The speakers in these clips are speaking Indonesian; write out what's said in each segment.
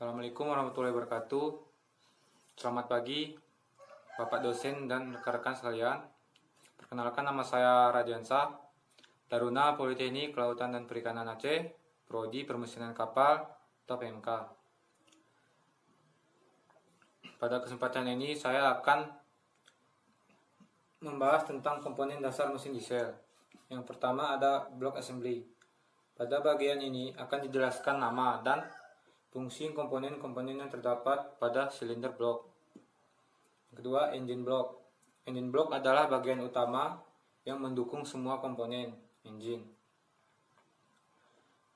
Assalamualaikum warahmatullahi wabarakatuh. Selamat pagi Bapak dosen dan rekan-rekan sekalian. Perkenalkan, nama saya Radiansa, Taruna Politeknik Kelautan dan Perikanan Aceh, Prodi Permesinan Kapal atau PMK. Pada kesempatan ini saya akan membahas tentang komponen dasar mesin diesel. Yang pertama ada block assembly. Pada bagian ini akan dijelaskan nama dan fungsi komponen-komponen yang terdapat pada silinder blok. Kedua, engine block. Engine block adalah bagian utama yang mendukung semua komponen engine.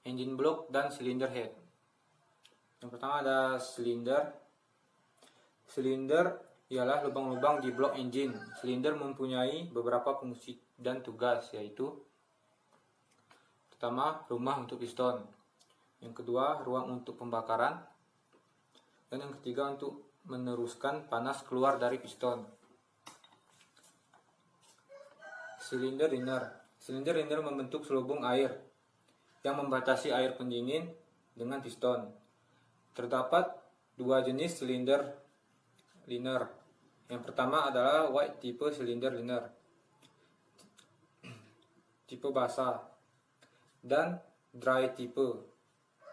Engine block dan cylinder head. Yang pertama ada silinder. Silinder ialah lubang-lubang di blok engine. Silinder mempunyai beberapa fungsi dan tugas, yaitu pertama, rumah untuk piston. Yang kedua, ruang untuk pembakaran. Dan yang ketiga, untuk meneruskan panas keluar dari piston. Silinder liner. Silinder liner membentuk selubung air yang membatasi air pendingin dengan piston. Terdapat dua jenis silinder liner. Yang pertama adalah white tipe silinder liner, tipe basah, dan dry tipe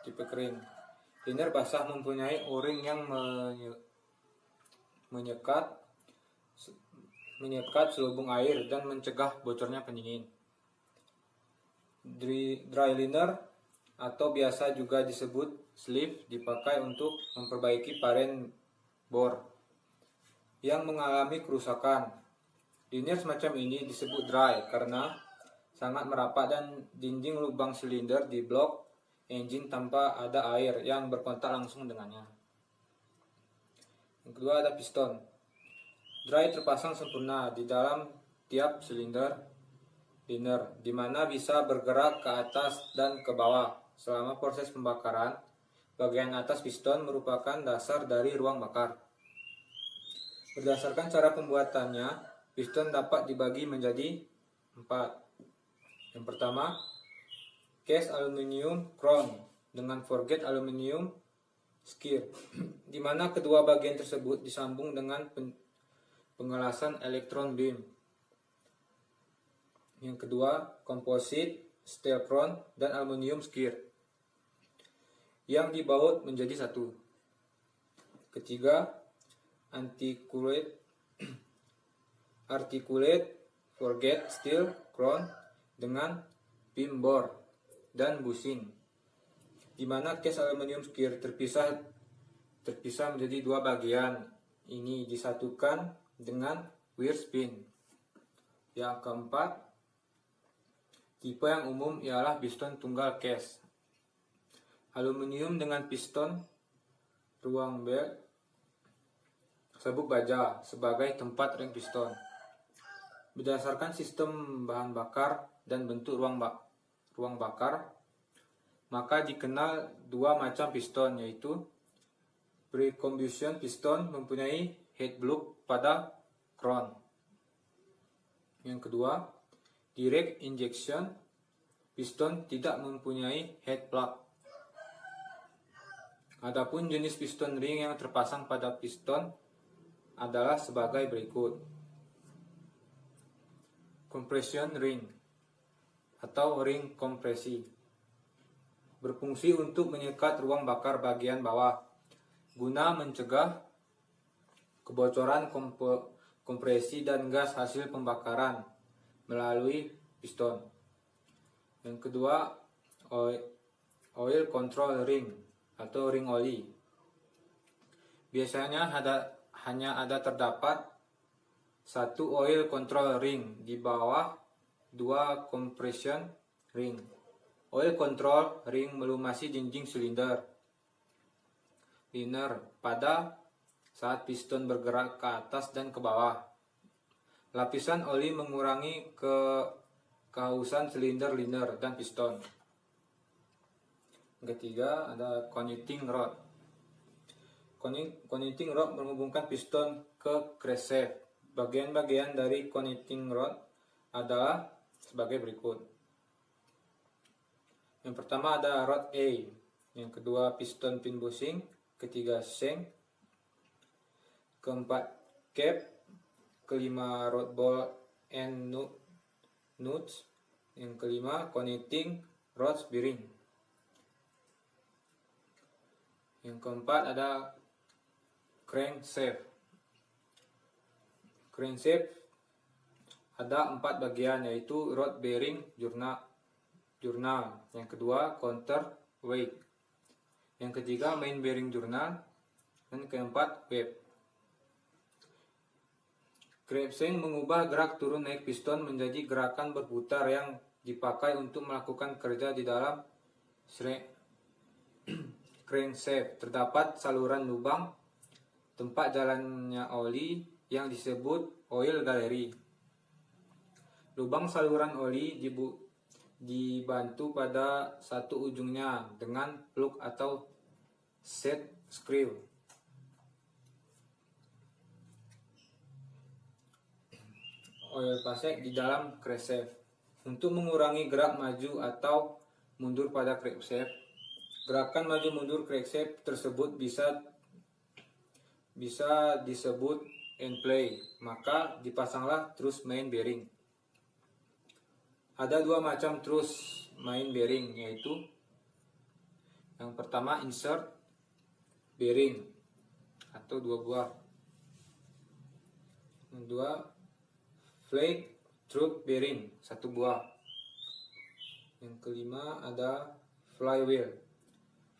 kering. Liner basah mempunyai o-ring yang menyekat selubung air dan mencegah bocornya pendingin. Dry liner atau biasa juga disebut sleeve dipakai untuk memperbaiki paren bor yang mengalami kerusakan. Liner semacam ini disebut dry karena sangat merapat dan dinding lubang silinder di blok engine tanpa ada air yang berkontak langsung dengannya. Yang kedua ada piston. Dry terpasang sempurna di dalam tiap silinder liner, di mana bisa bergerak ke atas dan ke bawah. Selama proses pembakaran, bagian atas piston merupakan dasar dari ruang bakar. Berdasarkan cara pembuatannya, piston dapat dibagi menjadi 4. Yang pertama, cast aluminium crown dengan forged aluminium skir, di mana kedua bagian tersebut disambung dengan pengelasan elektron beam. Yang kedua, composite steel crown dan aluminium skir yang dibaut menjadi satu. Ketiga, articulate forged steel crown dengan beam bore dan bushing, di mana cast aluminium skir terpisah menjadi dua bagian. Ini disatukan dengan weir spin. Yang keempat, tipe yang umum ialah piston tunggal cast aluminium dengan piston ruang belt sabuk baja sebagai tempat ring piston. Berdasarkan sistem bahan bakar dan bentuk ruang bakar, maka dikenal dua macam piston, yaitu pre-combustion piston mempunyai head block pada crown. Yang kedua, direct injection piston tidak mempunyai head plug. Adapun jenis piston ring yang terpasang pada piston adalah sebagai berikut. Compression ring atau ring kompresi, berfungsi untuk menyekat ruang bakar bagian bawah guna mencegah kebocoran kompresi dan gas hasil pembakaran melalui piston. Yang kedua, oil control ring atau ring oli. Biasanya hanya terdapat satu oil control ring di bawah dua compression ring. Oil control ring melumasi dinding silinder liner pada saat piston bergerak ke atas dan ke bawah. Lapisan oli mengurangi kehausan silinder liner dan piston. Yang ketiga ada connecting rod. Connecting rod menghubungkan piston ke crankshaft. Bagian-bagian dari connecting rod adalah sebagai berikut. Yang pertama ada rod A, yang kedua piston pin bushing, ketiga shank, keempat cap, kelima rod ball and nuts, yang kelima connecting rods bearing, yang keempat ada crankshaft. Crankshaft ada 4 bagian, yaitu rod bearing jurnal, yang kedua counterweight, yang ketiga main bearing jurnal, dan keempat web. Crankshaft mengubah gerak turun naik piston menjadi gerakan berputar yang dipakai untuk melakukan kerja di dalam crankshaft. Terdapat saluran lubang tempat jalannya oli yang disebut oil gallery. Lubang saluran oli dibantu pada satu ujungnya dengan plug atau set screw. Oil pasek di dalam crankshaft. Untuk mengurangi gerak maju atau mundur pada crankshaft, gerakan maju mundur crankshaft tersebut bisa disebut end play, maka dipasanglah trus main bearing. Ada 2 macam trus main bearing, yaitu yang pertama insert bearing atau 2 buah, yang kedua flag truck bearing 1 buah, yang kelima ada flywheel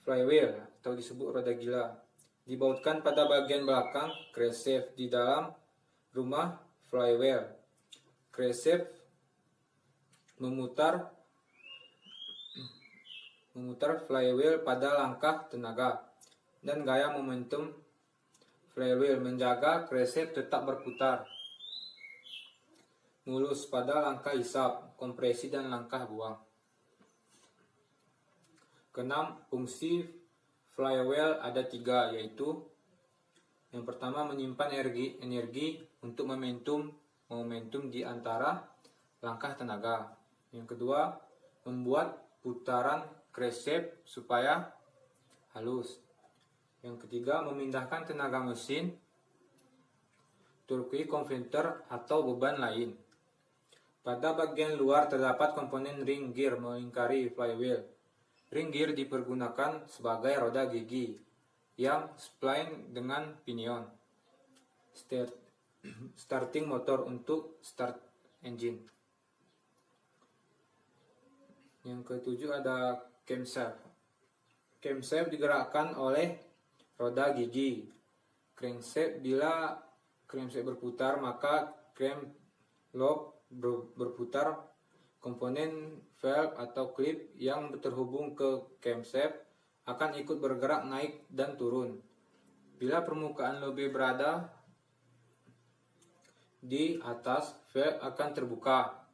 atau disebut roda gila, dibautkan pada bagian belakang crankshaft. Di dalam rumah flywheel, crankshaft memutar flywheel pada langkah tenaga, dan gaya momentum flywheel menjaga crankshaft tetap berputar mulus pada langkah hisap, kompresi, dan langkah buang. Keenam, fungsi flywheel ada 3, yaitu yang pertama menyimpan energi untuk momentum di antara langkah tenaga. Yang kedua, membuat putaran crankshaft supaya halus. Yang ketiga, memindahkan tenaga mesin, torque converter, atau beban lain. Pada bagian luar terdapat komponen ring gear melingkari flywheel. Ring gear dipergunakan sebagai roda gigi yang spline dengan pinion. Starting motor untuk start engine. Yang ketujuh ada camshaft. Camshaft digerakkan oleh roda gigi crankshaft. Bila crankshaft berputar, maka crank lobe berputar. Komponen valve atau klip yang terhubung ke camshaft akan ikut bergerak naik dan turun. Bila permukaan lobe berada di atas, valve akan terbuka.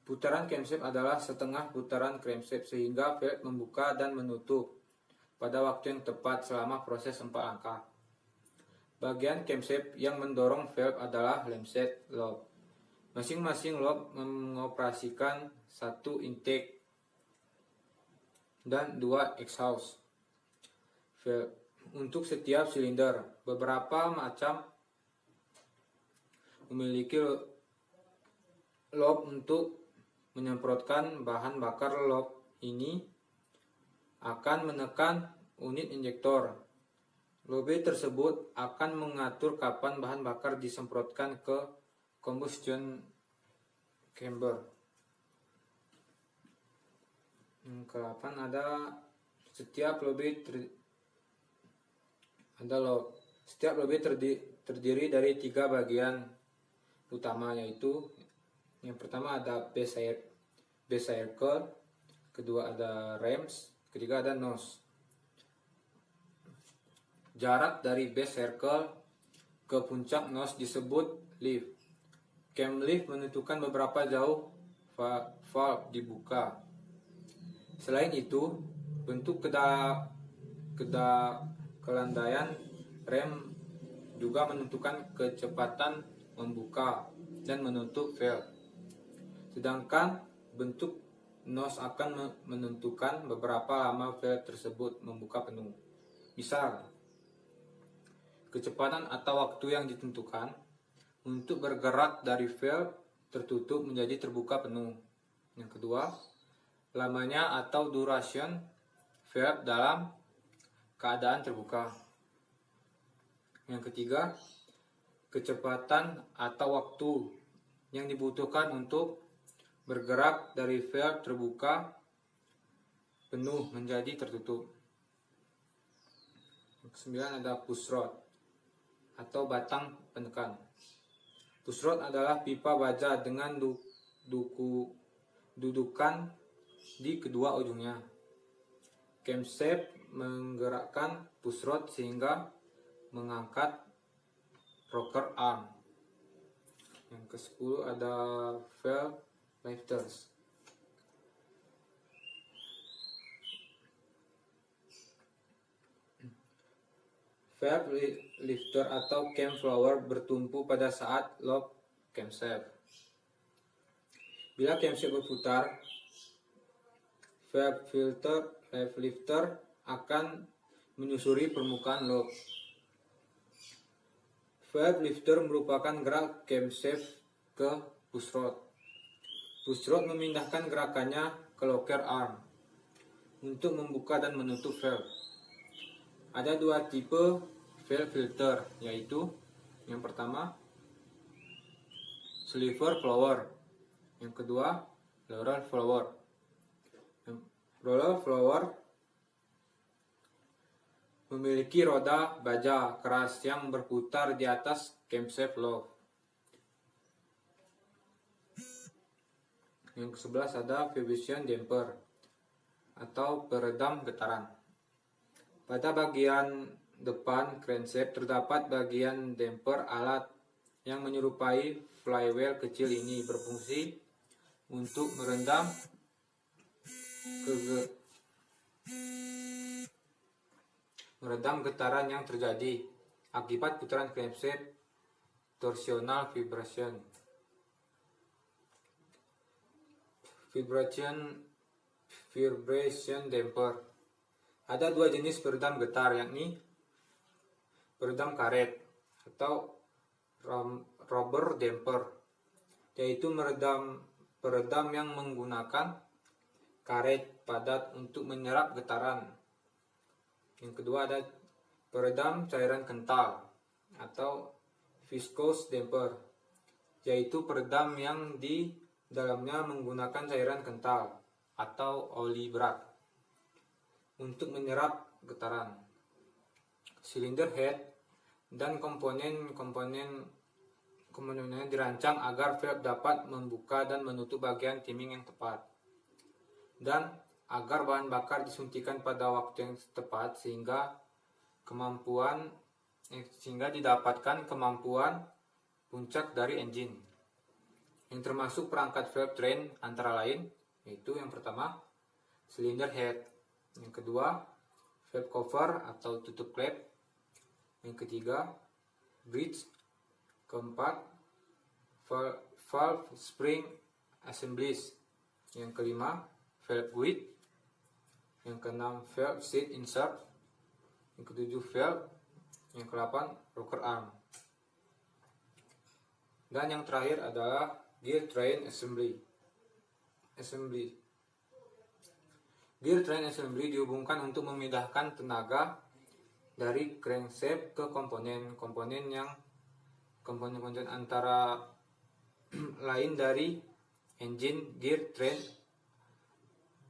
Putaran camshaft adalah setengah putaran crankshaft, sehingga valve membuka dan menutup pada waktu yang tepat selama proses 4 langkah. Bagian camshaft yang mendorong valve adalah lancet lobe. Masing-masing lobe mengoperasikan 1 intake dan 2 exhaust valve untuk setiap silinder. Beberapa macam memiliki lobe untuk menyemprotkan bahan bakar. Lobe ini akan menekan unit injektor. Lobe tersebut akan mengatur kapan bahan bakar disemprotkan ke combustion chamber. Yang ke-8 ada setiap lobe terdiri dari 3 bagian utama, yaitu yang pertama ada base circle, kedua ada rams, ketiga ada nose. Jarak dari base circle ke puncak nose disebut lift. Cam lift menentukan beberapa jauh valve dibuka. Selain itu, bentuk kelandaian rem juga menentukan kecepatan membuka dan menutup valve. Sedangkan bentuk nose akan menentukan beberapa lama valve tersebut membuka penuh. Misal, kecepatan atau waktu yang ditentukan untuk bergerak dari valve tertutup menjadi terbuka penuh. Yang kedua, lamanya atau duration valve dalam keadaan terbuka. Yang ketiga, kecepatan atau waktu yang dibutuhkan untuk bergerak dari valve terbuka penuh menjadi tertutup. Yang kesembilan ada push rod atau batang penekan. Push rod adalah pipa baja dengan dudukan di kedua ujungnya. Camshaft menggerakkan push rod sehingga mengangkat rocker arm. Yang ke-10 ada valve lifters. Valve lifter atau cam flower bertumpu pada saat lock camshaft. Bila camshaft berputar, valve lifter akan menyusuri permukaan lock. Valve lifter merupakan gerak camshaft ke push rod. Push rod memindahkan gerakannya ke locker arm untuk membuka dan menutup valve. Ada dua tipe valve filter, yaitu yang pertama silver flower, yang kedua laurel flower. Laurel flower memiliki roda baja keras yang berputar di atas camshaft lock. Yang ke-11 ada vibration damper atau peredam getaran. Pada bagian depan crankshaft terdapat bagian damper alat yang menyerupai flywheel kecil. Ini berfungsi untuk meredam getaran yang terjadi akibat putaran crankshaft torsional vibration. Vibration damper. Ada dua jenis peredam getar, yakni peredam karet atau rubber damper, yaitu peredam yang menggunakan karet padat untuk menyerap getaran. Yang kedua ada peredam cairan kental atau viscose damper, yaitu peredam yang di dalamnya menggunakan cairan kental atau oli berat untuk menyerap getaran. Cylinder head dan komponennya dirancang agar valve dapat membuka dan menutup bagian timing yang tepat, dan agar bahan bakar disuntikan pada waktu yang tepat sehingga didapatkan kemampuan puncak dari engine. Yang termasuk perangkat valve train antara lain yaitu yang pertama cylinder head, yang kedua valve cover atau tutup klep, yang ketiga bridge, keempat valve spring assemblies, yang kelima valve guide, yang keenam valve seat insert, yang ketujuh valve, yang kedelapan rocker arm, dan yang terakhir adalah gear train assembly. Gear train assembly dihubungkan untuk memindahkan tenaga dari crankshaft ke komponen antara lain dari engine. Gear train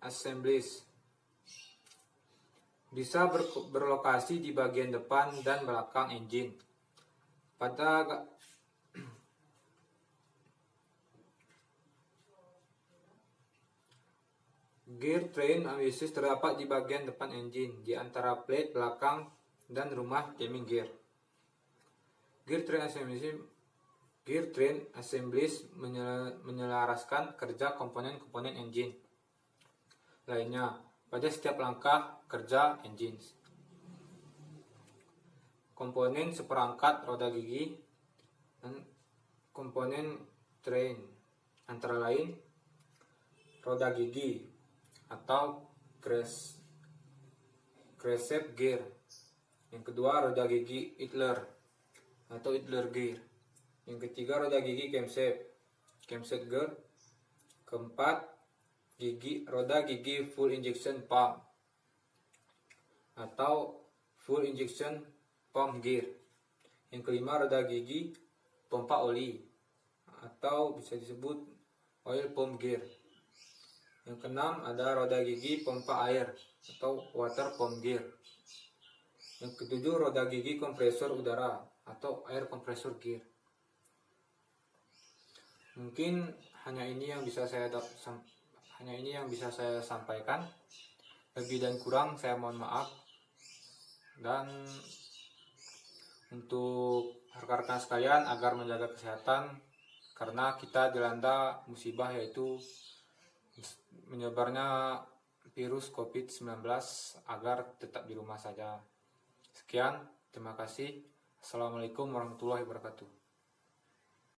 assemblies bisa berlokasi di bagian depan dan belakang engine. Gear train assemblies terdapat di bagian depan engine, di antara plate belakang dan rumah timing gear. Gear train assemblies menyelaraskan kerja komponen-komponen engine lainnya pada setiap langkah kerja engine. Komponen seperangkat roda gigi dan komponen train antara lain roda gigi atau crankshaft gear, Yang kedua, roda gigi Idler atau Idler gear. Yang ketiga, roda gigi camshaft gear. Keempat, roda gigi full injection pump atau full injection pump gear. Yang kelima, roda gigi pompa oli atau bisa disebut oil pump gear. Yang keenam, ada roda gigi pompa air atau water pump gear. Yang ketujuh, roda gigi kompresor udara atau air compressor gear. Mungkin hanya ini yang bisa saya sampaikan. Lebih dan kurang saya mohon maaf. Dan untuk rekan-rekan sekalian agar menjaga kesehatan, karena kita dilanda musibah yaitu menyebarnya virus COVID-19, agar tetap di rumah saja. Sekian, terima kasih. Assalamualaikum warahmatullahi wabarakatuh.